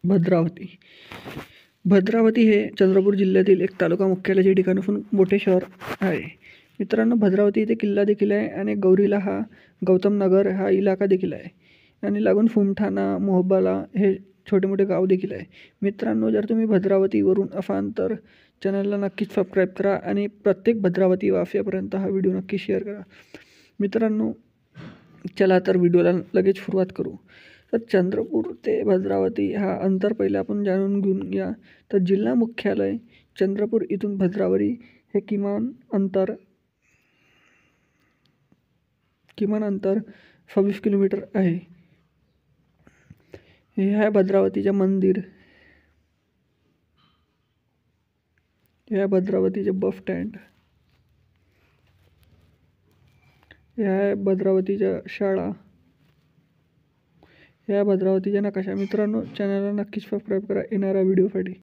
भद्रावती. भद्रावती हे चंद्रपूर जिल्ह्यातील एक तालुका मुख्यालयाचे ठिकाण असून मोठे शहर आहे. मित्रांनो, भद्रावती इथे किल्ला देखील आहे आणि गौरीला हा गौतम नगर हा इलाका देखील आहे आणि लागून फुमठाणा, मोहबाला हे छोटे मोठे गाव देखील आहे. मित्रांनो, जर तुम्ही भद्रावतीवरून असाल तर चॅनलला नक्कीच सबस्क्राईब करा आणि प्रत्येक भद्रावती वासियापर्यंत हा व्हिडिओ नक्की शेअर करा. मित्रांनो, चला तर व्हिडिओला लगेच सुरुवात करू. तर चंद्रपूर ते भद्रावती हा अंतर पहिले आपण जाणून घेऊया. तर जिल्हा मुख्यालय चंद्रपूर इथून भद्रावती हे किमान अंतर 26 किलोमीटर आहे. हे आहे भद्रावतीचे मंदिर, हे आहे भद्रावतीचे बस स्टँड, हे आहे भद्रावतीच्या शाळा, हे आहे भद्रावतीचा नकाशा. मित्रांनो, चॅनलला नक्कीच सबस्क्राईब करा येणाऱ्या व्हिडिओसाठी.